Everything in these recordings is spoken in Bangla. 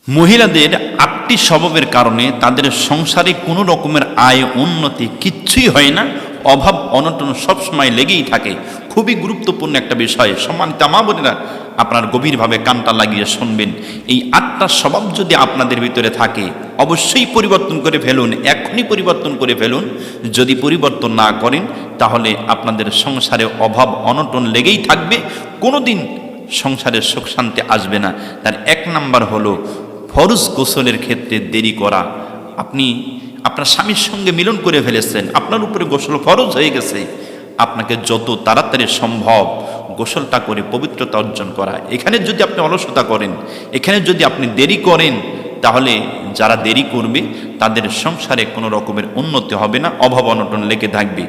মহিলাদের ৮টি স্বভাবের কারণে তাদের সংসারে কোনো রকমের আয় উন্নতি কিচ্ছুই হয় না, অভাব অনটন সবসময় লেগেই থাকে। খুবই গুরুত্বপূর্ণ একটা বিষয়। সম্মানিত মা বোনেরা, আপনার গভীরভাবে কানটা লাগিয়ে শুনবেন। এই ৮টা স্বভাব যদি আপনাদের ভিতরে থাকে, অবশ্যই পরিবর্তন করে ফেলুন, এখনই পরিবর্তন করে ফেলুন। যদি পরিবর্তন না করেন তাহলে আপনাদের সংসারে অভাব অনটন লেগেই থাকবে, কোনোদিন সংসারের সুখ শান্তি আসবে না। তার ১ নাম্বার হলো ফরজ গোসলের ক্ষেত্রে দেরি করা। আপনি আপনার স্বামীর সঙ্গে মিলন করে ফেলেছেন, আপনার উপরে গোসল ফরজ হয়ে গেছে, আপনাকে যত তাড়াতাড়ি সম্ভব গোসলটা করে পবিত্রতা অর্জন করা। এখানে যদি আপনি অলসতা করেন, এখানে যদি আপনি দেরি করেন, তাহলে যারা দেরি করবে তাদের সংসারে কোনো রকমের উন্নতি হবে না, অভাব অনটন লেগে থাকবে।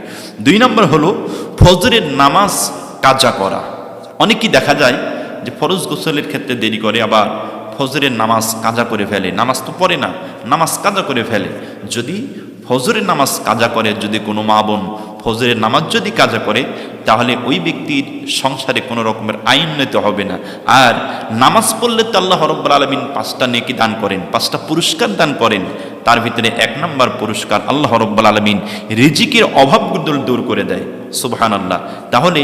২ নম্বর হলো ফজরের নামাজ কাজা করা। অনেকেই দেখা যায় যে ফরজ গোসলের ক্ষেত্রে দেরি করে, আবার ফজরের নামাজ কাজা করে ফেলে। নামাজ তো পড়ে না, নামাজ কাজা করে ফেলে। যদি ফজরের নামাজ কাজা করে, যদি কোনো মা বোন ফজরের নামাজ যদি কাজা করে, তাহলে ওই ব্যক্তির সংসারে কোনো রকমের উন্নতি হবে না। আর নামাজ পড়লে তো আল্লাহ রাব্বুল আলামিন ৫টা নেকি দান করেন, 5টা পুরস্কার দান করেন। তার ভিতরে ১ নম্বর পুরস্কার আল্লাহ রাব্বুল আলামিন রিজিকের অভাবগুলো দূর করে দেয়। সুবহানাল্লাহ। তাহলে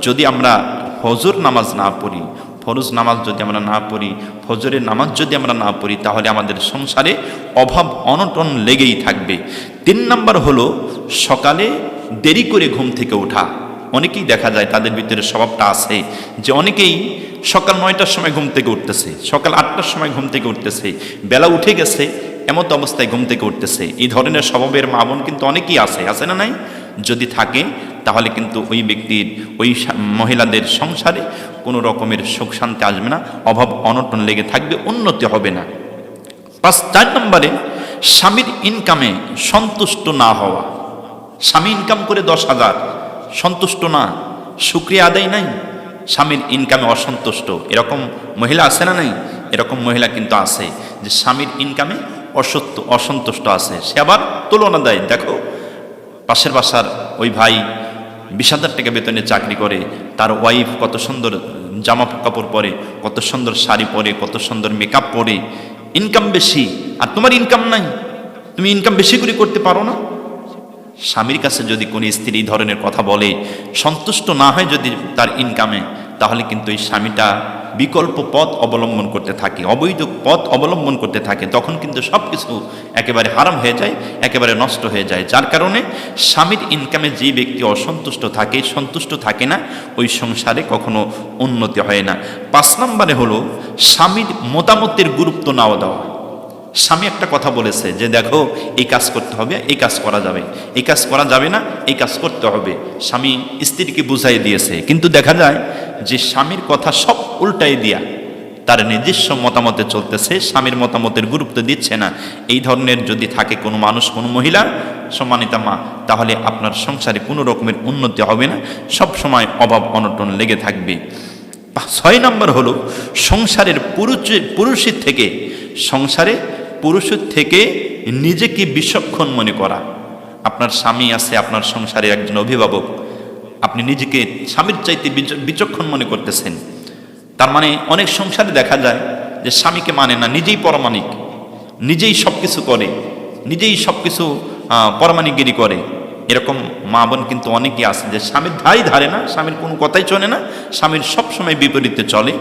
যদি আমরা ফজর নামাজ না পড়ি, ফরজ নামাজ যদি আমরা না পড়ি, ফজরের নামাজ যদি আমরা না পড়ি, তাহলে আমাদের সংসারে অভাব অনটন লেগেই থাকবে। ৩ নম্বর হলো সকালে দেরি করে ঘুম থেকে ওঠা। অনেকেই দেখা যায় তাদের ভিতরে স্বভাবটা আছে যে অনেকেই সকাল ৯টার সময় ঘুম থেকে উঠতেছে, সকাল ৮টার সময় ঘুম থেকে উঠতেছে, বেলা উঠে গেছে এমত অবস্থায় ঘুম থেকে উঠতেছে। এই ধরনের স্বভাবের মা বোন কিন্তু অনেকেই আছে না নাই? যদি থাকে তাহলে কিন্তু ওই ব্যক্তির, ওই মহিলাদের সংসারে কোনো রকমের সুখ শান্তি আসবে না, অভাব অনটন লেগে থাকবে, উন্নতি হবে না। ৪ নম্বরে স্বামীর ইনকামে সন্তুষ্ট না হওয়া। স্বামী ইনকাম করে ১০,০০০, সন্তুষ্ট না, শুকরিয়া আদায় নাই, স্বামীর ইনকামে অসন্তুষ্ট। এরকম মহিলা আছে না নাই? এরকম মহিলা কিন্তু আছে যে স্বামীর ইনকামে অসন্তুষ্ট আছে, সে আবার তুলনা দেয়। দেখো, পাশের বাসার ওই ভাই ২০,০০০ টাকা বেতনে চাকরি করে, তার ওয়াইফ কত সুন্দর জামা কাপড় পরে, কত সুন্দর শাড়ি পরে, কত সুন্দর মেকআপ পরে, ইনকাম বেশি, আর তোমার ইনকাম নাই, তুমি ইনকাম বেশি করে করতে পারো না। স্বামীর কাছে যদি কোনো স্ত্রী এই ধরনের কথা বলে, সন্তুষ্ট না হয় যদি তার ইনকামে, তাহলে কিন্তু এই স্বামীটা বিকল্প পথ অবলম্বন করতে থাকে, অবৈধ পথ অবলম্বন করতে থাকে। তখন কিন্তু সব কিছু একেবারে হারাম হয়ে যায়, একেবারে নষ্ট হয়ে যায়। যার কারণে স্বামীর ইনকামে যে ব্যক্তি অসন্তুষ্ট থাকে, সন্তুষ্ট থাকে না, ওই সংসারে কখনো উন্নতি হয় না। ৫ নম্বরে হলো স্বামীর মতামতের গুরুত্ব নাও দেওয়া। স্বামী একটা কথা বলেছে যে দেখো, এই কাজ করতে হবে, এই কাজ করা যাবে, এই কাজ করা যাবে না, এই কাজ করতে হবে। স্বামী স্ত্রীকে বুঝাই দিয়েছে, কিন্তু দেখা যায় যে স্বামীর কথা সব উল্টাই দিয়া তার নিজস্ব মতামতে চলতেছে, স্বামীর মতামতের গুরুত্ব দিচ্ছে না। এই ধরনের যদি থাকে কোনো মানুষ, কোনো মহিলা, সম্মানিতা মা, তাহলে আপনার সংসারে কোনো রকমের উন্নতি হবে না, সব সময় অভাব অনটন লেগে থাকবে। ৬ নম্বর হলো সংসারের পুরুষের থেকে নিজেকে বিচক্ষণ মনে করা। আপনার স্বামী আছে, আপনার সংসারে একজন অভিভাবক, আপনি নিজেকে স্বামীর চাইতে বিচক্ষণ মনে করতেছেন। তার মানে অনেক সংসারে দেখা যায় যে স্বামীকে মানে না, নিজেই পরমাণিক, নিজেই সব কিছু করে, নিজেই সব কিছু পরমাণিকগিরি করে। এরকম মা বোন কিন্তু অনেকেই আছে যে স্বামীর ধারই ধারে না, স্বামীর কোনো কথাই চলে না, স্বামীর সবসময় বিপরীতে চলে,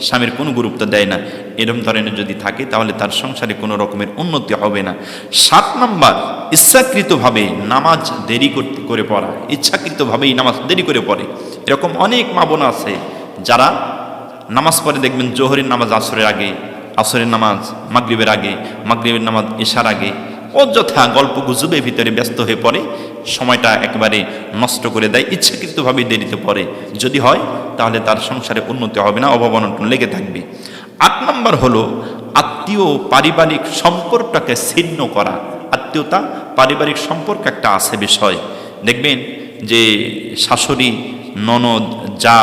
স্বামীর কোনো গুরুত্ব দেয় না। এরকম ধরনের যদি থাকে তাহলে তার সংসারে কোনো রকমের উন্নতি হবে না। ৭ নম্বর ইচ্ছাকৃতভাবে নামাজ দেরি করে পড়া। ইচ্ছাকৃতভাবেই নামাজ দেরি করে পড়ে। এরকম অনেক মা বোন আছে যারা নামাজ পড়ে, দেখবেন জোহরের নামাজ আসরের আগে, আসরের নামাজ মাগরিবের আগে, মাগরিবের নামাজ এশার আগে, অযথা গল্প গুজবের ভিতরে ব্যস্ত হয়ে পড়ে, সময়টা একেবারে নষ্ট করে দেয়, ইচ্ছাকৃতভাবে দেরিতে পড়ে। যদি হয় তাহলে তার সংসারে উন্নতি হবে না, অভাব অনটন লেগে থাকবে। ৮ নম্বর হলো আত্মীয় পারিবারিক সম্পর্কটাকে ছিন্ন করা। আত্মীয়তা পারিবারিক সম্পর্ক একটা আছে বিষয়। দেখবেন যে শাশুড়ি, ননদ, যা,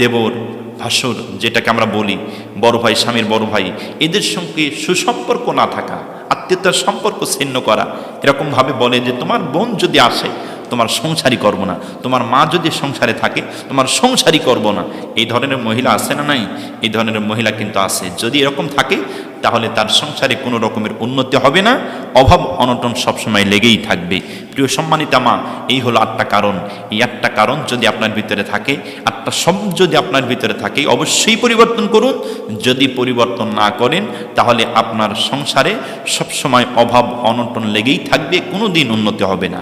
দেবর, ভাসুর, যেটাকে আমরা বলি, বড় ভাই, স্বামীর বড় ভাই, এদের সঙ্গে সুসম্পর্ক না থাকা, আত্মীয়তার সম্পর্ক ছিন্ন করা। এরকমভাবে বলে যে তোমার বোন যদি আসে তোমার সংসারই করব না, তোমার মা যদি সংসারে থাকে তোমার সংসারই করব না, এই ধরনের মহিলা আছে না নাই? এই ধরনের মহিলা কিন্তু আছে। যদি এরকম থাকে তাহলে তার সংসারে কোনো রকমের উন্নতি হবে না, অভাব অনটন সবসময় লেগেই থাকবে। প্রিয় সম্মানিতা মা, এই হলো 8টা কারণ। এই 8টা কারণ যদি আপনার ভিতরে থাকে, 8টা সব যদি আপনার ভিতরে থাকে, অবশ্যই পরিবর্তন করুন। যদি পরিবর্তন না করেন তাহলে আপনার সংসারে সবসময় অভাব অনটন লেগেই থাকবে, কোনো দিন উন্নতি হবে না।